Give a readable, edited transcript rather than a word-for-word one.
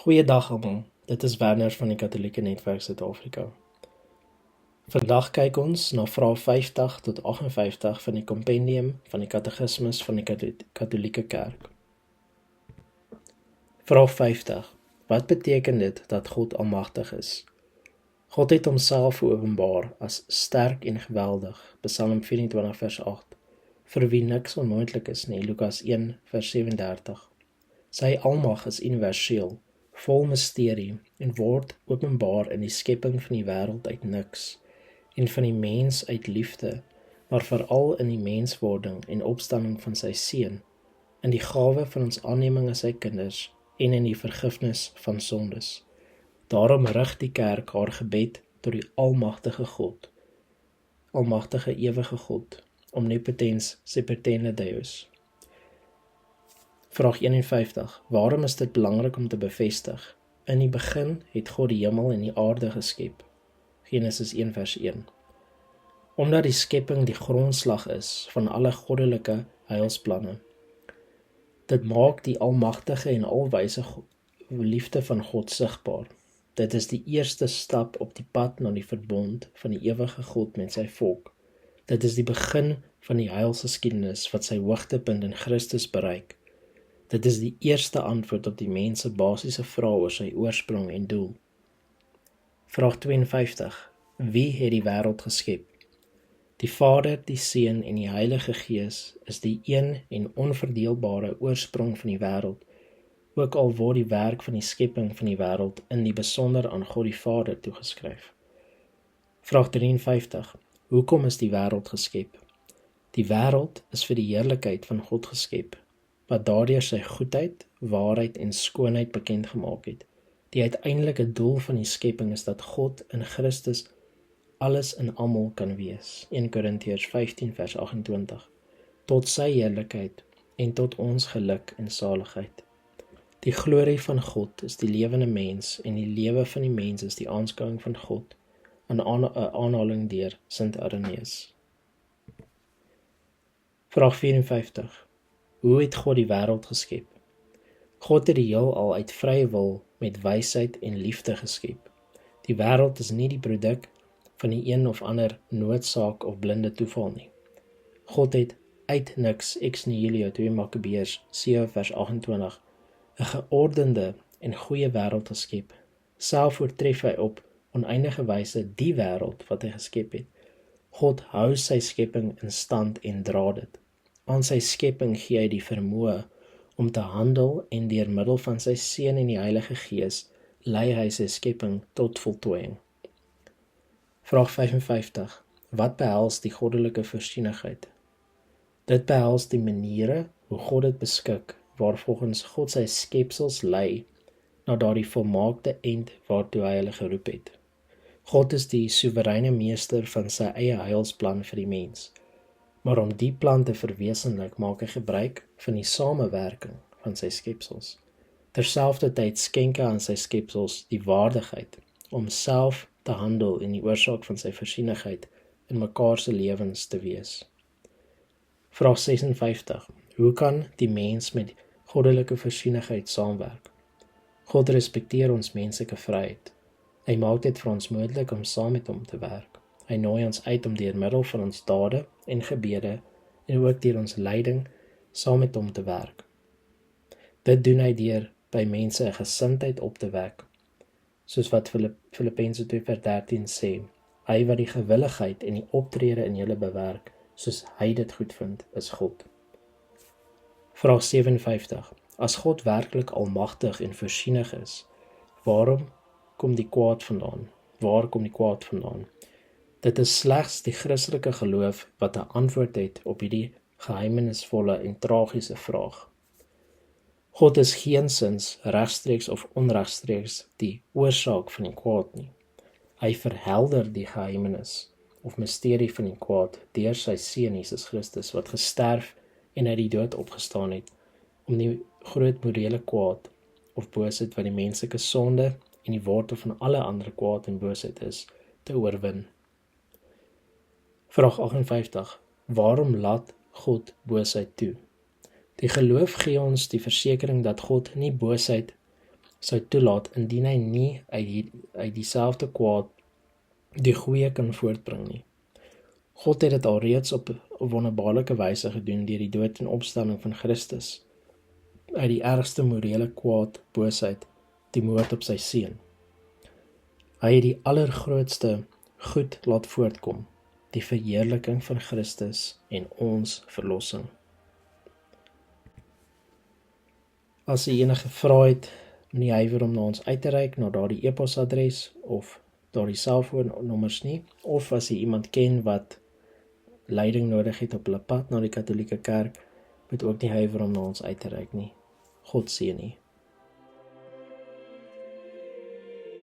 Goeiedag almal, dit is Werner van die Katholieke Netwerk Suid-Afrika. Vandag kyk ons na vrae 50 tot 58 van die kompendium van die Katekismus van die Katholieke Kerk. Vraag 50. Wat beteken dit dat God almagtig is? God het homself geopenbaar as sterk en geweldig, Psalm 24 vers 8, vir wie niks onmoontlik is nie, Lukas 1 vers 37. Sy almag is universeel, vol mysterie en word openbaar in die skepping van die wêreld uit niks en van die mens uit liefde, maar veral in die menswording en opstanding van sy seun, in die gawe van ons aanneming as sy kinders en in die vergifnis van sondes. Daarom rig die kerk haar gebed tot die almagtige God, almagtige ewige God, omnipotens sempertenne Deus. Vraag 51. Waarom is dit belangrik om te bevestig? In die begin het God die hemel en die aarde geskep. Genesis 1 vers 1. Omdat die skepping die grondslag is van alle goddelike heilsplanne. Dit maak die almagtige en alwyse liefde van God sigbaar. Dit is die eerste stap op die pad na die verbond van die ewige God met sy volk. Dit is die begin van die heilsgeskiedenis wat sy hoogtepunt in Christus bereik. Dit is die eerste antwoord op die mens se basiese vraag oor sy oorsprong en doel. Vraag 52. Wie het die wêreld geskep? Die Vader, die Seun en die Heilige Gees is die een en onverdeelbare oorsprong van die wêreld, ook al word die werk van die skepping van die wêreld in die besonder aan God die Vader toegeskryf. Vraag 53. Hoekom is die wêreld geskep? Die wêreld is vir die heerlikheid van God geskep, wat daardeur sy goedheid, waarheid en skoonheid bekend gemaak het. Die uiteindelike doel van die skepping is dat God in Christus alles in almal kan wees. 1 Korintiërs 15 vers 28. Tot sy heerlikheid en tot ons geluk en saligheid. Die glorie van God is die lewende mens en die lewe van die mens is die aanskouing van God, 'n aanhaling deur Sint Irenaeus. Vraag 54. Hoe het God die wêreld geskep? God het die heelal uit vrye wil met wysheid en liefde geskep. Die wêreld is nie die produk van die een of ander noodsaak of blinde toeval nie. God het uit niks, ex nihilo, 2 Makabeërs 7 vers 28, 'n geordende en goeie wêreld geskep. Self oortref hy op oneindige wyse die wêreld wat hy geskep het. God hou sy skepping in stand en dra dit. Aan sy skepping gee hy die vermoë om te handel en deur middel van sy Seun en die Heilige Gees lei hy sy skepping tot voltooiing. Vraag 55. Wat behels die goddelike voorsienigheid? Dit behels die maniere hoe God dit beskik, waarvolgens God sy skepsels lei na daardie volmaakte end waartoe hy hulle geroep het. God is die soewereine meester van sy eie heilsplan vir die mens. Maar om die plan te verwesenlik, maak hy gebruik van die samewerking van sy skepsels. Terselfdertyd skenk hy aan sy skepsels die waardigheid om self te handel en die oorsaak van sy voorsienigheid in mekaar se lewens te wees. Vraag 56. Hoe kan die mens met goddelike voorsienigheid saamwerk? God respekteer ons menslike vryheid. Hy maak dit vir ons moontlik om saam met hom te werk. Hy nooi ons uit om deur middel van ons dade en gebede en ook deur ons lyding saam met hom te werk. Dit doen hy deur by mense 'n gesindheid op te wek, soos wat Filippense 2 vers 13 sê, hy wat die gewilligheid en die optrede in julle bewerk, soos hy dit goedvind, is God. Vraag 57. As God werklik almagtig en voorsienig is, waarom kom die kwaad vandaan? Waar kom die kwaad vandaan? Dit is slegs die Christelike geloof wat 'n antwoord het op hierdie geheimenisvolle en tragiese vraag. God is geensins regstreeks of onregstreeks die oorsaak van die kwaad nie. Hy verhelder die geheimenis of misterie van die kwaad deur sy Seun Jesus Christus wat gesterf en uit die dood opgestaan het om die groot morele kwaad of boosheid wat die menslike sonde en die wortel van alle ander kwaad en boosheid is, te oorwin. Vraag 58. Waarom laat God boosheid toe? Die geloof gee ons die versekering dat God nie boosheid sou toelaat indien hy nie uit dieselfde kwaad die goeie kan voortbring nie. God het dit alreeds op wonderbaarlike wyse gedoen deur die dood en opstanding van Christus, uit die ergste morele kwaad, boosheid, die moord op sy seun. Hy het die allergrootste goed laat voortkom, die verheerliking van Christus en ons verlossing. As jy enige vrae het, nie huiwer om na ons uit te reik, na daardie e-posadres of daardie selfoonnommers nie, of as jy iemand ken wat leiding nodig het op hulle pad na die Katolieke Kerk, moet ook nie huiwer om na ons uit te reik nie. God seën u.